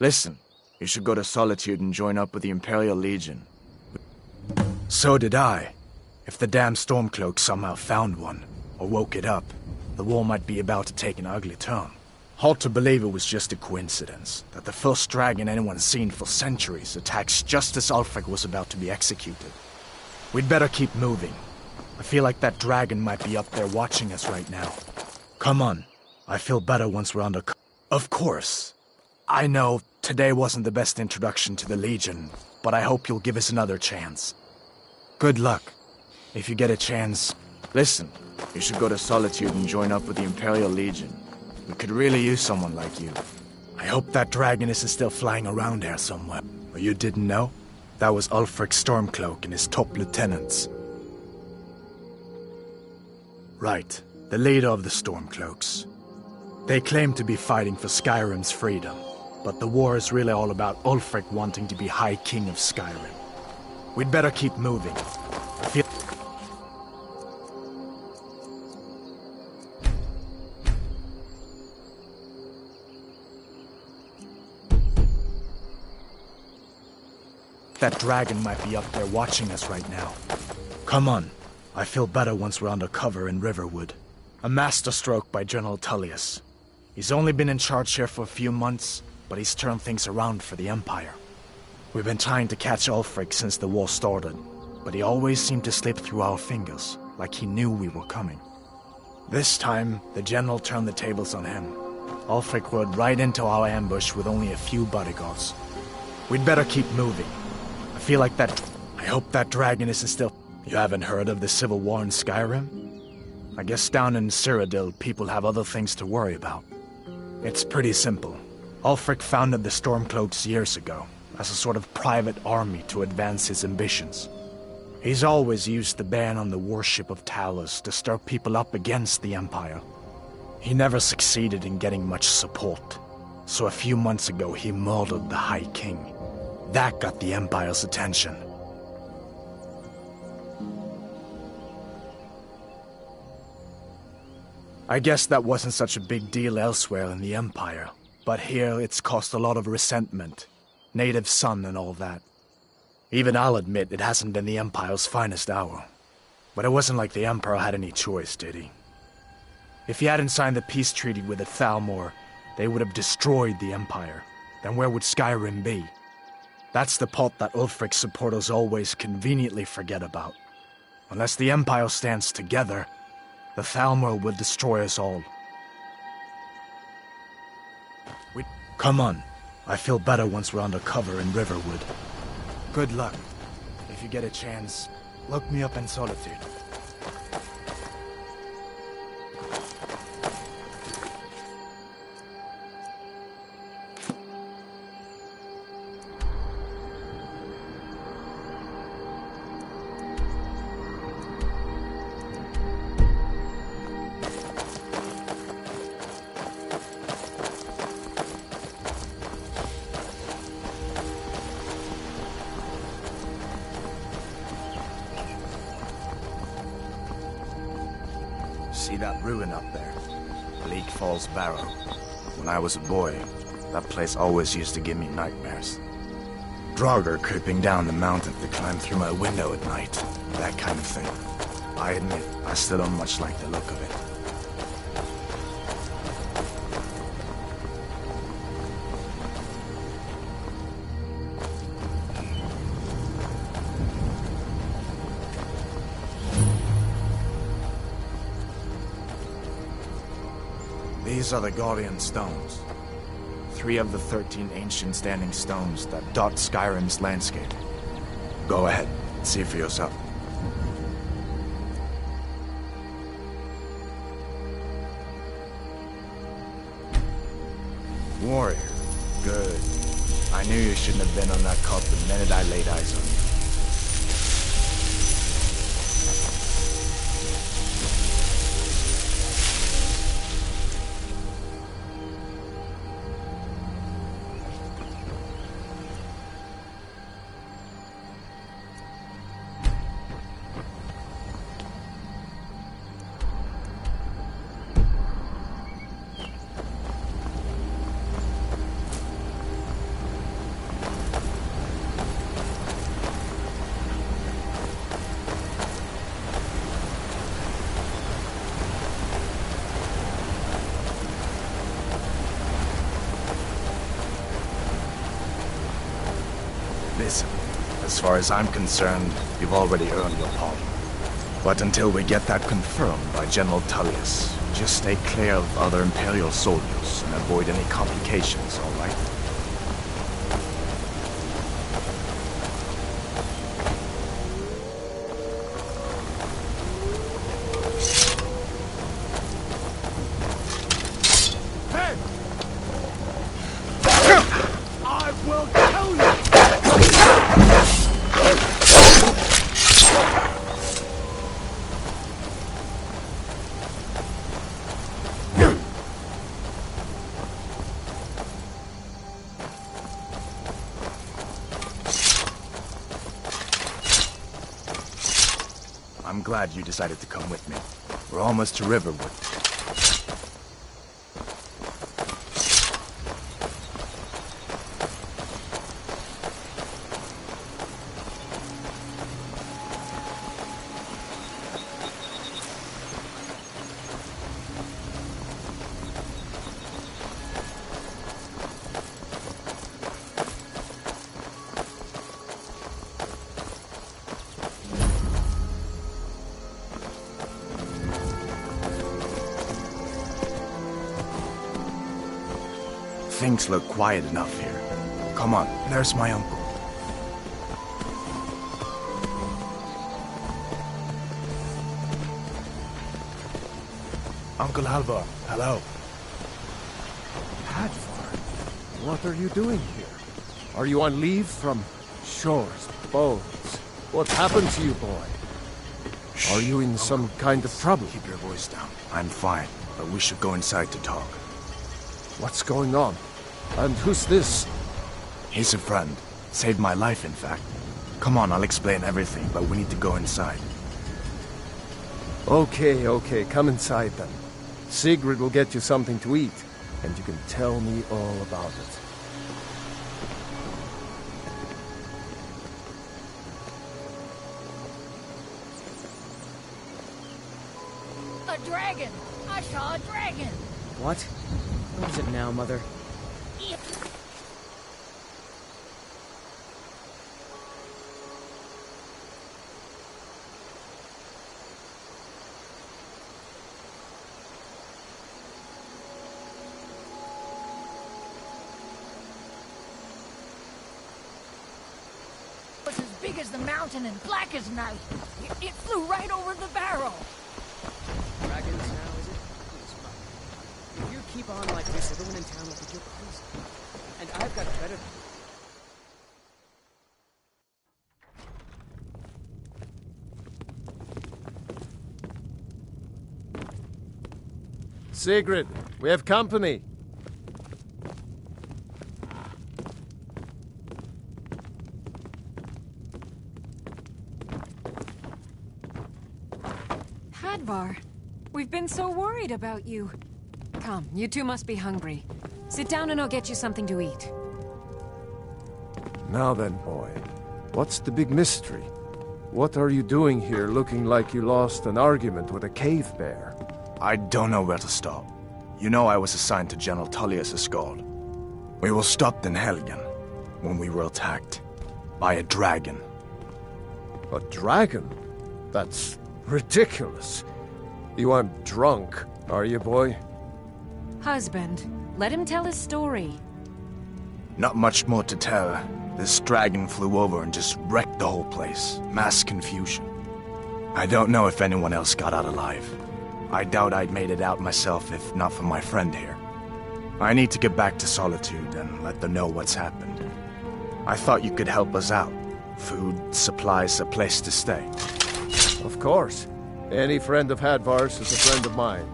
Listen, you should go to Solitude and join up with the Imperial Legion. So did I. If the damn Stormcloak somehow found one, or woke it up, the war might be about to take an ugly turn. Hard to believe it was just a coincidence, that the first dragon anyone's seen for centuries attacks just as Ulfric was about to be executed. We'd better keep moving. I feel like that dragon might be up there watching us right now. Come on. I feel better once we're under Of course. I know today wasn't the best introduction to the Legion, but I hope you'll give us another chance. Good luck. If you get a chance... Listen, you should go to Solitude and join up with the Imperial Legion. We could really use someone like you. I hope that dragon isn't still flying around here somewhere. Or you didn't know? That was Ulfric's Stormcloak and his top lieutenants. Right, the leader of the Stormcloaks. They claim to be fighting for Skyrim's freedom, but the war is really all about Ulfric wanting to be High King of Skyrim. We'd better keep moving. I feel... That dragon might be up there watching us right now. Come on. I feel better once we're under cover in Riverwood. A masterstroke by General Tullius. He's only been in charge here for a few months, but he's turned things around for the Empire. We've been trying to catch Ulfric since the war started, but he always seemed to slip through our fingers, like he knew we were coming. This time, the General turned the tables on him. Ulfric rode right into our ambush with only a few bodyguards. We'd better keep moving. I feel like that... I hope that dragon isn't still... You haven't heard of the Civil War in Skyrim? I guess down in Cyrodiil, people have other things to worry about. It's pretty simple. Ulfric founded the Stormcloaks years ago, as a sort of private army to advance his ambitions. He's always used the ban on the worship of Talos to stir people up against the Empire. He never succeeded in getting much support, so a few months ago he murdered the High King. That got the Empire's attention. I guess that wasn't such a big deal elsewhere in the Empire, but here it's caused a lot of resentment. Native son and all that. Even I'll admit it hasn't been the Empire's finest hour. But it wasn't like the Emperor had any choice, did he? If he hadn't signed the peace treaty with the Thalmor, they would have destroyed the Empire. Then where would Skyrim be? That's the part that Ulfric's supporters always conveniently forget about. Unless the Empire stands together, the Thalmor will destroy us all. Come on. I feel better once we're under cover in Riverwood. Good luck. If you get a chance, look me up in Solitude. See that ruin up there? Bleak Falls Barrow. When I was a boy, that place always used to give me nightmares. Draugr creeping down the mountain to climb through my window at night. That kind of thing. I admit, I still don't much like the look of it. These are the Guardian Stones. 3 of the 13 ancient standing stones that dot Skyrim's landscape. Go ahead, see for yourself. Warrior. Good. I knew you shouldn't have been on that cup the minute I laid eyes on you. Listen, as far as I'm concerned, you've already earned your pardon. But until we get that confirmed by General Tullius, just stay clear of other Imperial soldiers and avoid any complications, all right? I will kill you! I'm glad you decided to come with me. We're almost to Riverwood. Things look quiet enough here. Come on, there's my uncle. Uncle Halvar, hello. Hadvar, what are you doing here? Are you on leave from shores, boats? What happened to you, boy? Are you in some kind of trouble? Keep your voice down. I'm fine, but we should go inside to talk. What's going on? And who's this? He's a friend. Saved my life, in fact. Come on, I'll explain everything, but we need to go inside. Okay, come inside then. Sigrid will get you something to eat, and you can tell me all about it. A dragon! I saw a dragon! What? What is it now, Mother? It was as big as the mountain and black as night. It flew right over the barrel. Dragons now, is it? Please, Mother. If you keep on like this, everyone in town will think you're crazy. And I've got better... Sigrid, we have company. Hadvar, we've been so worried about you. Come, you two must be hungry. Sit down and I'll get you something to eat. Now then, boy, what's the big mystery? What are you doing here looking like you lost an argument with a cave bear? I don't know where to start. You know I was assigned to General Tullius' guard. We were stopped in Helgen when we were attacked by a dragon. A dragon? That's ridiculous. You aren't drunk, are you, boy? Husband, let him tell his story. Not much more to tell. This dragon flew over and just wrecked the whole place. Mass confusion. I don't know if anyone else got out alive. I doubt I'd made it out myself if not for my friend here. I need to get back to Solitude and let them know what's happened. I thought you could help us out. Food, supplies, a place to stay. Of course. Any friend of Hadvar's is a friend of mine.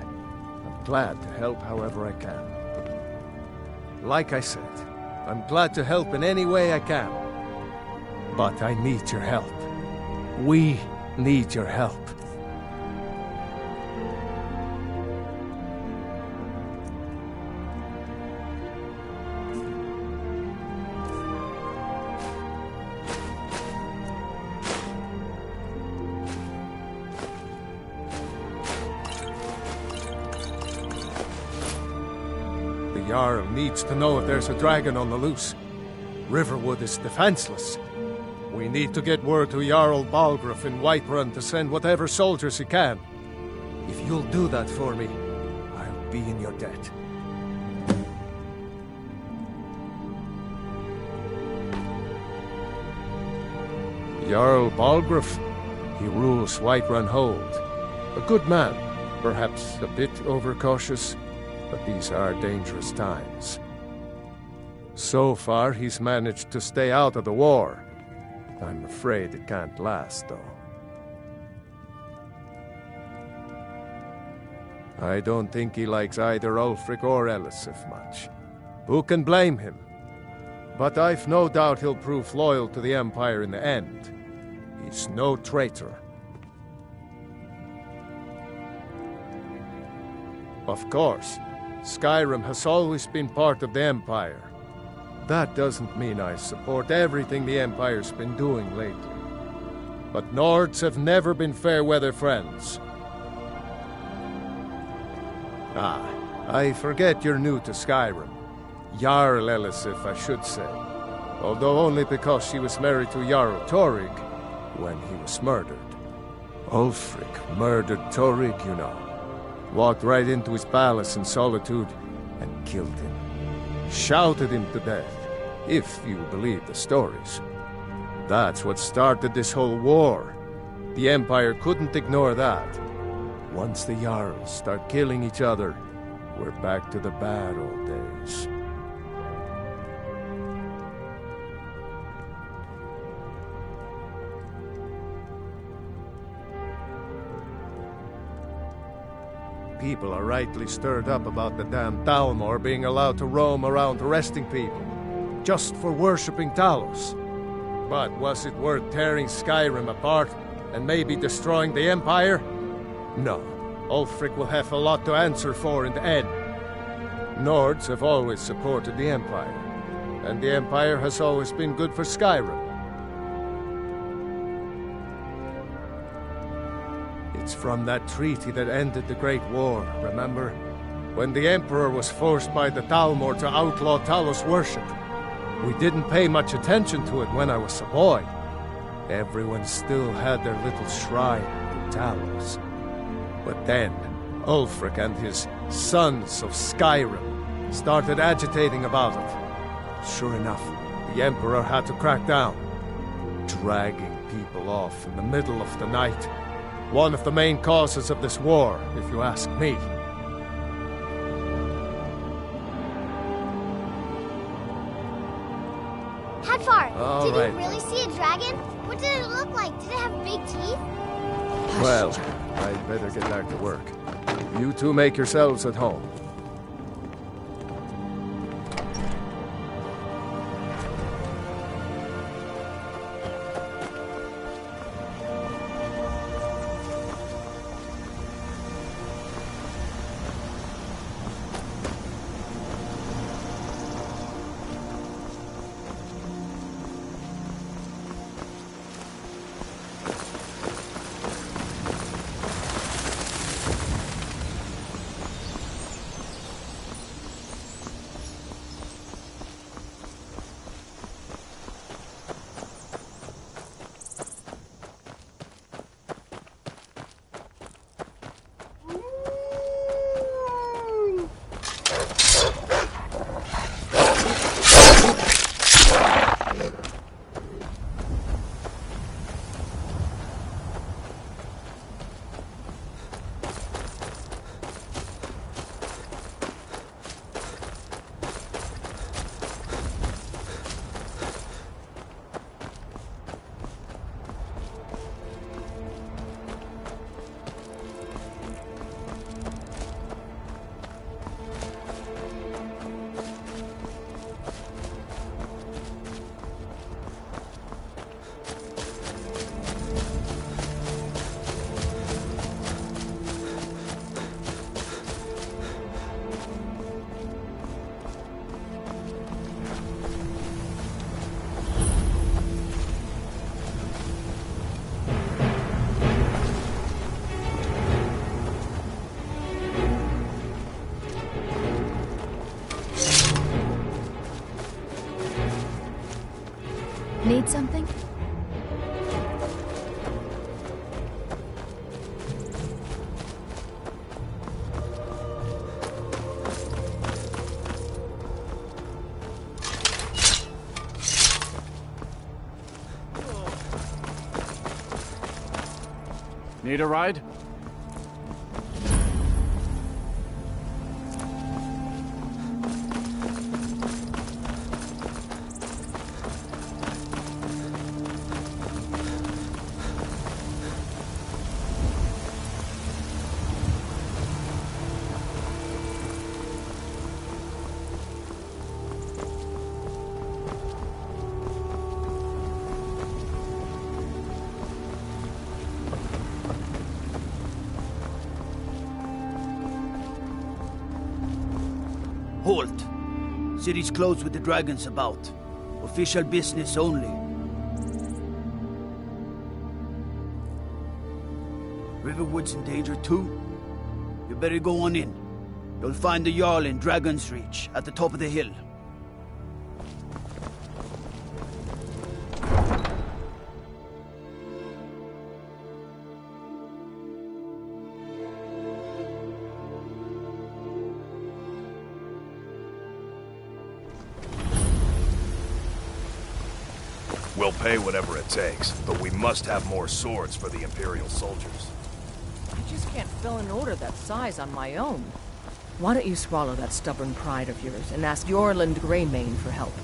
I'm glad to help however I can. Like I said, I'm glad to help in any way I can. But I need your help. We need your help. The Jarl needs to know if there's a dragon on the loose. Riverwood is defenseless. We need to get word to Jarl Balgruuf in Whiterun to send whatever soldiers he can. If you'll do that for me, I'll be in your debt. Jarl Balgruuf. He rules Whiterun Hold. A good man, perhaps a bit overcautious, but these are dangerous times. So far, he's managed to stay out of the war. I'm afraid it can't last, though. I don't think he likes either Ulfric or Elisif much. Who can blame him? But I've no doubt he'll prove loyal to the Empire in the end. He's no traitor. Of course, Skyrim has always been part of the Empire. That doesn't mean I support everything the Empire's been doing lately. But Nords have never been fair-weather friends. Ah, I forget you're new to Skyrim. Jarl Elisif, I should say. Although only because she was married to Jarl Torygg when he was murdered. Ulfric murdered Torygg, you know. Walked right into his palace in Solitude and killed him. Shouted him to death, if you believe the stories. That's what started this whole war. The Empire couldn't ignore that. Once the Jarls start killing each other, we're back to the bad old days. People are rightly stirred up about the damn Thalmor being allowed to roam around arresting people, just for worshipping Talos. But was it worth tearing Skyrim apart and maybe destroying the Empire? No. Ulfric will have a lot to answer for in the end. Nords have always supported the Empire, and the Empire has always been good for Skyrim. It's from that treaty that ended the Great War, remember? When the Emperor was forced by the Thalmor to outlaw Talos worship. We didn't pay much attention to it when I was a boy. Everyone still had their little shrine to Talos. But then, Ulfric and his Sons of Skyrim started agitating about it. Sure enough, the Emperor had to crack down, dragging people off in the middle of the night. One of the main causes of this war, if you ask me. Hadvar, did you really see a dragon? What did it look like? Did it have big teeth? Well, I'd better get back to work. You two make yourselves at home. Need something? Need a ride? Halt! City's closed with the dragons about. Official business only. Riverwood's in danger too? You better go on in. You'll find the Jarl in Dragon's Reach, at the top of the hill. We'll pay whatever it takes, but we must have more swords for the Imperial soldiers. I just can't fill an order that size on my own. Why don't you swallow that stubborn pride of yours and ask Yorland Greymane for help?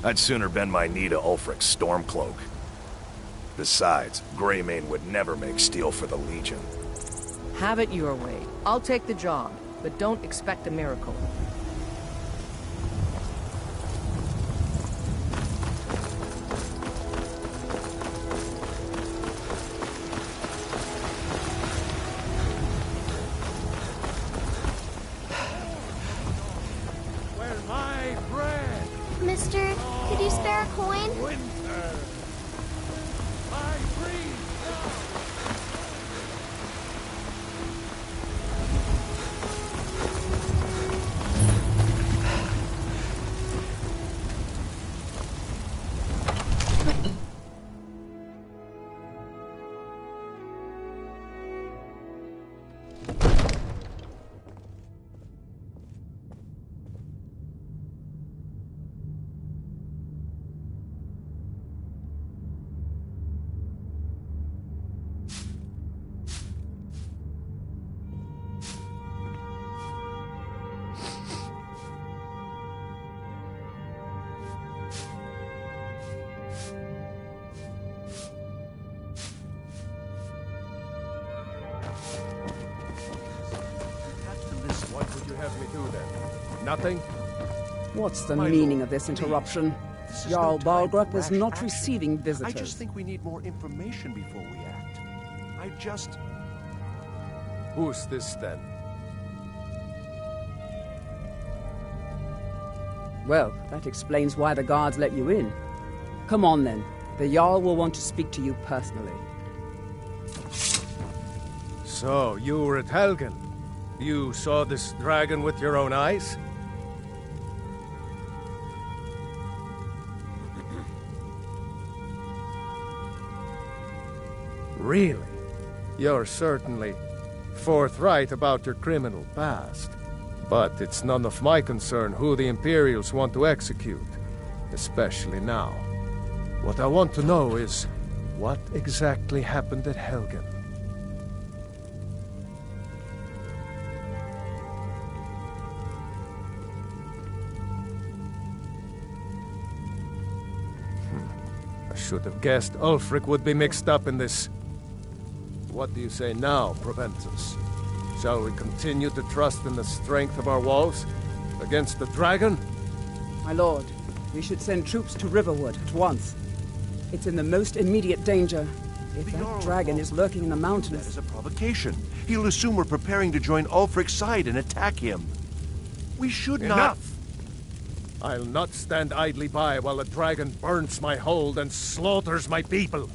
I'd sooner bend my knee to Ulfric's Stormcloak. Besides, Greymane would never make steel for the Legion. Have it your way. I'll take the job, but don't expect a miracle. Mister, could you spare a coin? What would you have me do then? Nothing? What's the My meaning lord, of this please. interruption? This is Jarl no time for Balgrup is rash not action. receiving visitors. I just think we need more information before we act. Who's this then? Well, that explains why the guards let you in. Come on then. The Jarl will want to speak to you personally. So, you were at Helgen. You saw this dragon with your own eyes? Really? You're certainly forthright about your criminal past. But it's none of my concern who the Imperials want to execute, especially now. What I want to know is, what exactly happened at Helgen? I should have guessed Ulfric would be mixed up in this. What do you say now, Proventus? Shall we continue to trust in the strength of our walls against the dragon? My lord, we should send troops to Riverwood at once. It's in the most immediate danger. If that dragon is lurking in the mountains... That is a provocation. He'll assume we're preparing to join Ulfric's side and attack him. We should not... Enough! I'll not stand idly by while the dragon burns my hold and slaughters my people.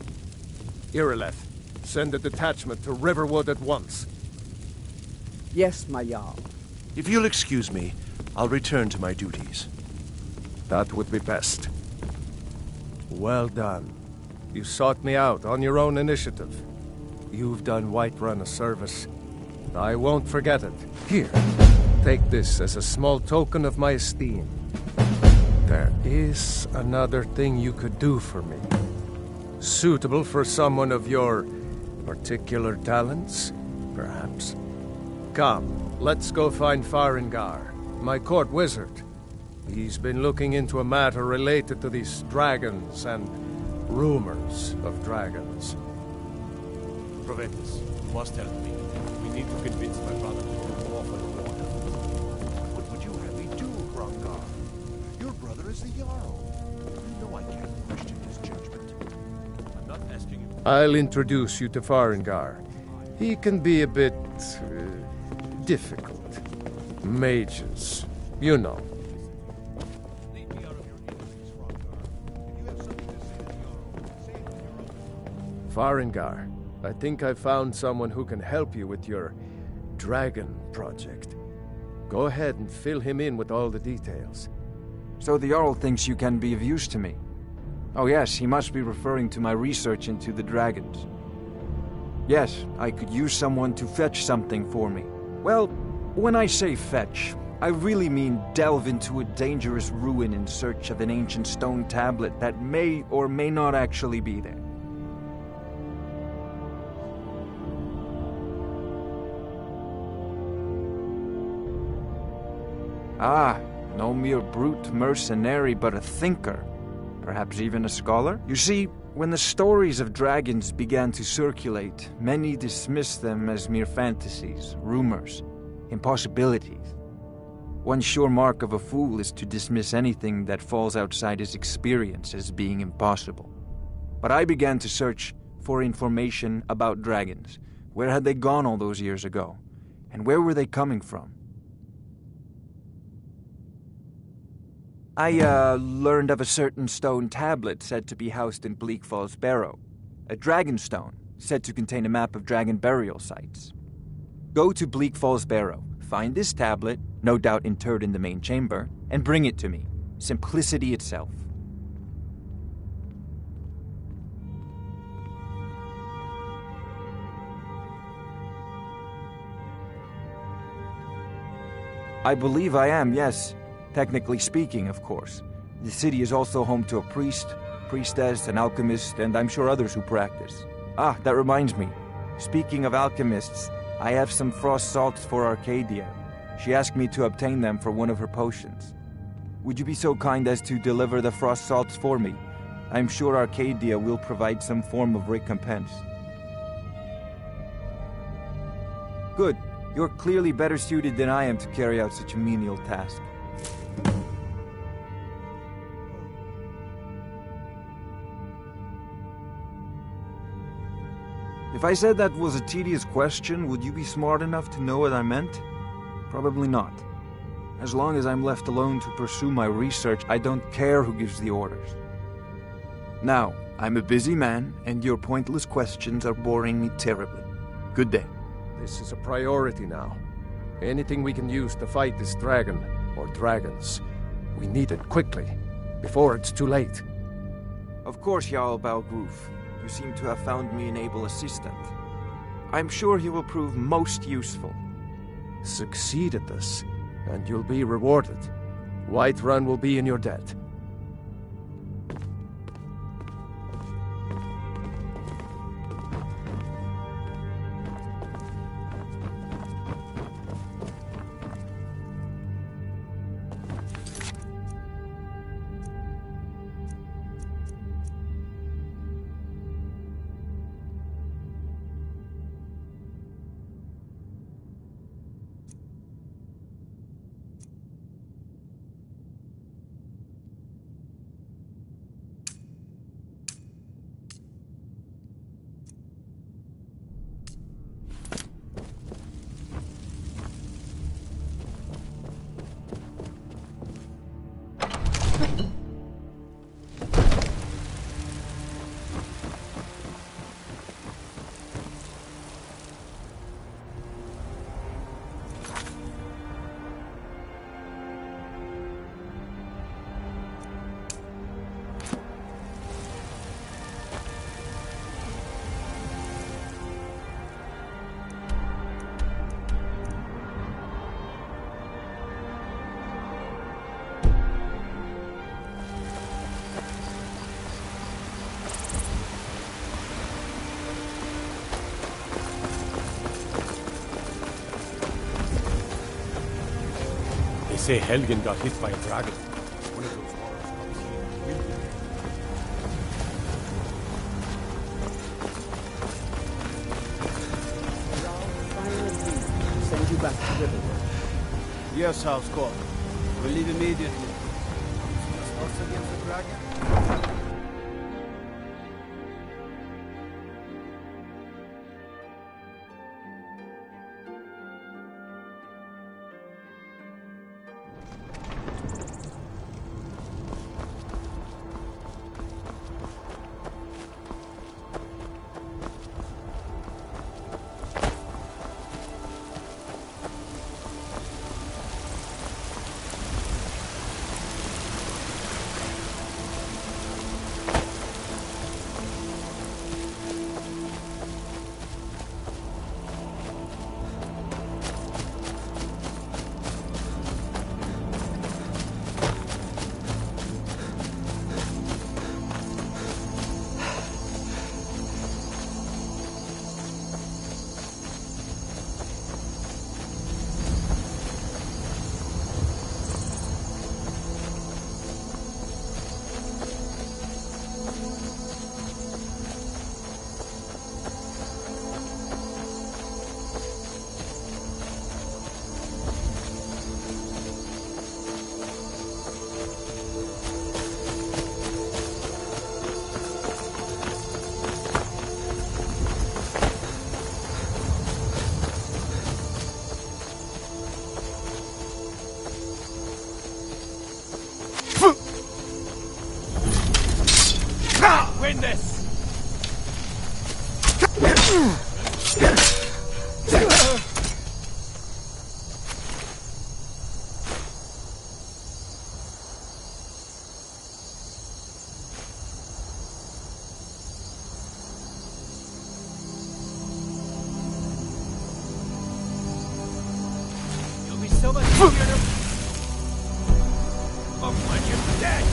Irileth, send a detachment to Riverwood at once. Yes, my Jarl. If you'll excuse me, I'll return to my duties. That would be best. Well done. You sought me out on your own initiative. You've done Whiterun a service. I won't forget it. Here, take this as a small token of my esteem. There is another thing you could do for me. Suitable for someone of your particular talents, perhaps. Come, let's go find Farengar, my court wizard. He's been looking into a matter related to these dragons and rumors of dragons. Proventus, you must help me. We need to convince my brother to go off on the water. What would you have me do, Hrongar? Your brother is the Jarl. You know I can't question his judgment. I'm not asking you... I'll introduce you to Farengar. He can be a bit... difficult. Mages, you know. Farengar, I think I've found someone who can help you with your dragon project. Go ahead and fill him in with all the details. So the Jarl thinks you can be of use to me. Oh yes, he must be referring to my research into the dragons. Yes, I could use someone to fetch something for me. Well, when I say fetch, I really mean delve into a dangerous ruin in search of an ancient stone tablet that may or may not actually be there. Ah, no mere brute mercenary, but a thinker. Perhaps even a scholar? You see, when the stories of dragons began to circulate, many dismissed them as mere fantasies, rumors, impossibilities. One sure mark of a fool is to dismiss anything that falls outside his experience as being impossible. But I began to search for information about dragons. Where had they gone all those years ago? And where were they coming from? I learned of a certain stone tablet said to be housed in Bleak Falls Barrow. A dragon stone, said to contain a map of dragon burial sites. Go to Bleak Falls Barrow, find this tablet, no doubt interred in the main chamber, and bring it to me. Simplicity itself. I believe I am, yes. Technically speaking, of course. The city is also home to a priest, priestess, an alchemist, and I'm sure others who practice. Ah, that reminds me. Speaking of alchemists, I have some frost salts for Arcadia. She asked me to obtain them for one of her potions. Would you be so kind as to deliver the frost salts for me? I'm sure Arcadia will provide some form of recompense. Good. You're clearly better suited than I am to carry out such a menial task. If I said that was a tedious question, would you be smart enough to know what I meant? Probably not. As long as I'm left alone to pursue my research, I don't care who gives the orders. Now, I'm a busy man, and your pointless questions are boring me terribly. Good day. This is a priority now. Anything we can use to fight this dragon, or dragons, we need it quickly, before it's too late. Of course, Jarl Balgroof. You seem to have found me an able assistant. I'm sure he will prove most useful. Succeed at this, and you'll be rewarded. Whiterun will be in your debt. say Helgen got hit by a dragon. One of those horrors comes here. We'll be there. Send you back to Riverwood. Yes, House Call. We'll leave immediately. Us against the dragon? Win this! You'll be so much easier to... Oh, when you're dead!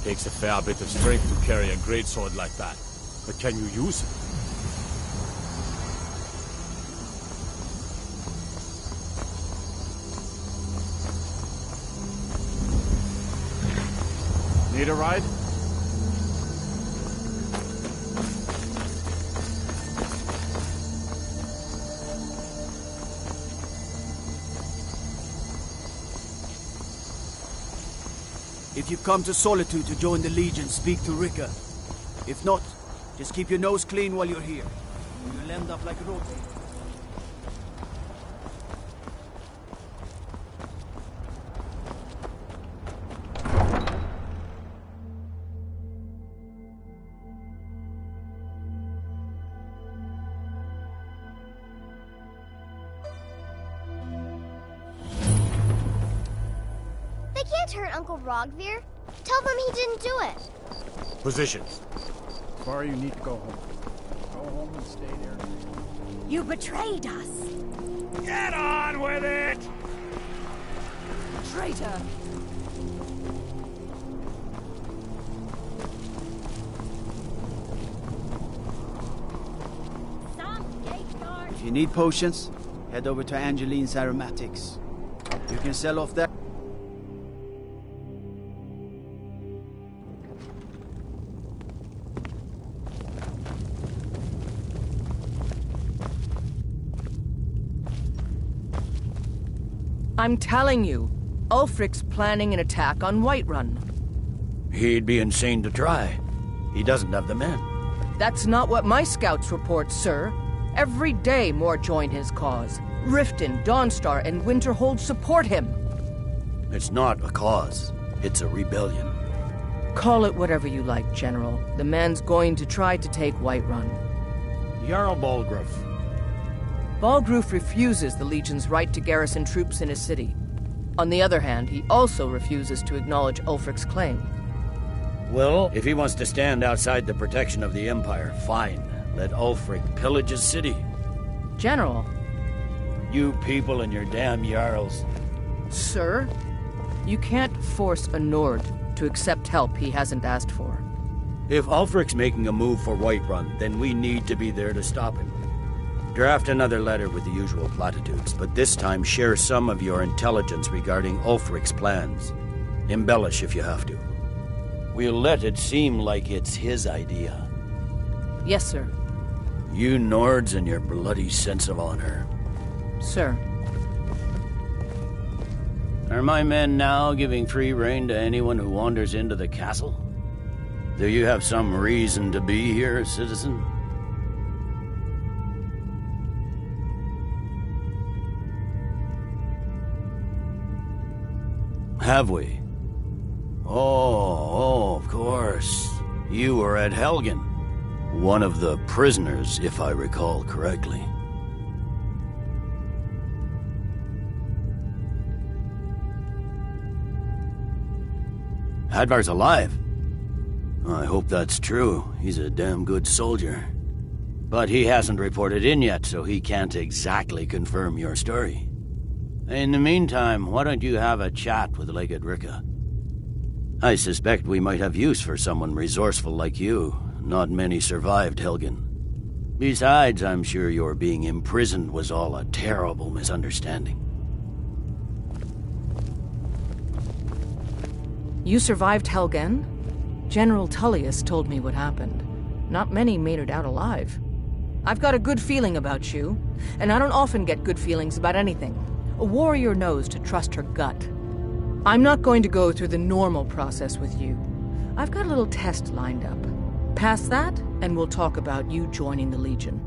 Takes a fair bit of strength to carry a greatsword like that. But can you use it? Need a ride? If you've come to Solitude to join the Legion, speak to Rika. If not, just keep your nose clean while you're here. You'll end up like Roti. They can't hurt Uncle Rogvir. Tell them he didn't do it. Positions. Far you need to go home. Go home and stay there. You betrayed us. Get on with it! Traitor. If you need potions, head over to Angeline's Aromatics. You can sell off that. I'm telling you, Ulfric's planning an attack on Whiterun. He'd be insane to try. He doesn't have the men. That's not what my scouts report, sir. Every day more join his cause. Riften, Dawnstar, and Winterhold support him. It's not a cause. It's a rebellion. Call it whatever you like, General. The man's going to try to take Whiterun. Jarl Balgruuf. Balgruuf refuses the Legion's right to garrison troops in his city. On the other hand, he also refuses to acknowledge Ulfric's claim. Well, if he wants to stand outside the protection of the Empire, fine. Let Ulfric pillage his city. General. You people and your damn Jarls. Sir, you can't force a Nord to accept help he hasn't asked for. If Ulfric's making a move for Whiterun, then we need to be there to stop him. Draft another letter with the usual platitudes, but this time share some of your intelligence regarding Ulfric's plans. Embellish if you have to. We'll let it seem like it's his idea. Yes, sir. You Nords and your bloody sense of honor. Sir. Are my men now giving free rein to anyone who wanders into the castle? Do you have some reason to be here, citizen? Have we? Oh, of course. You were at Helgen. One of the prisoners, if I recall correctly. Hadvar's alive. I hope that's true. He's a damn good soldier. But he hasn't reported in yet, so he can't exactly confirm your story. In the meantime, why don't you have a chat with Legate Rika? I suspect we might have use for someone resourceful like you. Not many survived Helgen. Besides, I'm sure your being imprisoned was all a terrible misunderstanding. You survived Helgen? General Tullius told me what happened. Not many made it out alive. I've got a good feeling about you, and I don't often get good feelings about anything. A warrior knows to trust her gut. I'm not going to go through the normal process with you. I've got a little test lined up. Pass that, and we'll talk about you joining the Legion.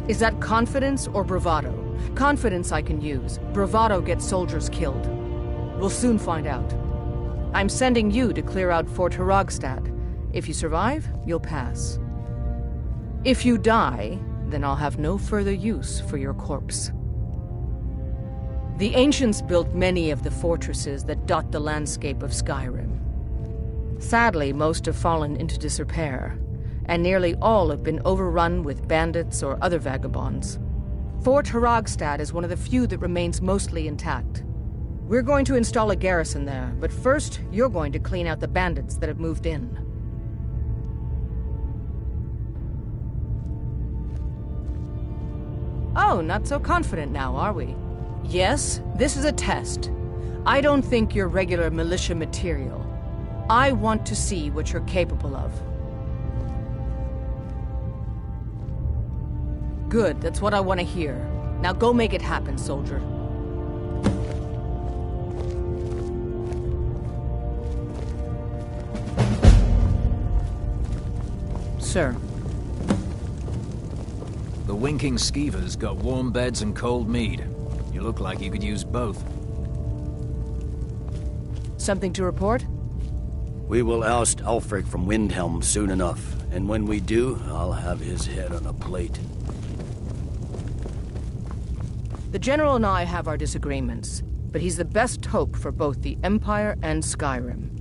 Is that confidence or bravado? Confidence I can use. Bravado gets soldiers killed. We'll soon find out. I'm sending you to clear out Fort Hrogstad. If you survive, you'll pass. If you die, then I'll have no further use for your corpse. The ancients built many of the fortresses that dot the landscape of Skyrim. Sadly, most have fallen into disrepair, and nearly all have been overrun with bandits or other vagabonds. Fort Hrogstad is one of the few that remains mostly intact. We're going to install a garrison there, but first, you're going to clean out the bandits that have moved in. Oh, not so confident now, are we? Yes, this is a test. I don't think you're regular militia material. I want to see what you're capable of. Good, that's what I want to hear. Now go make it happen, soldier. Sir. The winking skeever's got warm beds and cold mead. You look like you could use both. Something to report? We will oust Ulfric from Windhelm soon enough, and when we do, I'll have his head on a plate. The General and I have our disagreements, but he's the best hope for both the Empire and Skyrim.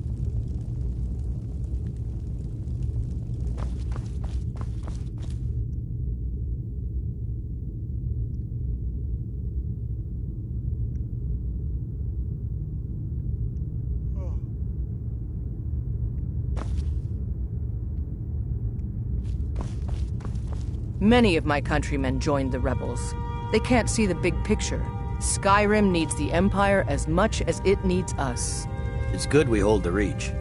Many of my countrymen joined the rebels. They can't see the big picture. Skyrim needs the Empire as much as it needs us. It's good we hold the Reach.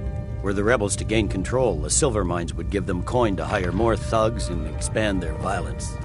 Were the rebels to gain control, the silver mines would give them coin to hire more thugs and expand their violence.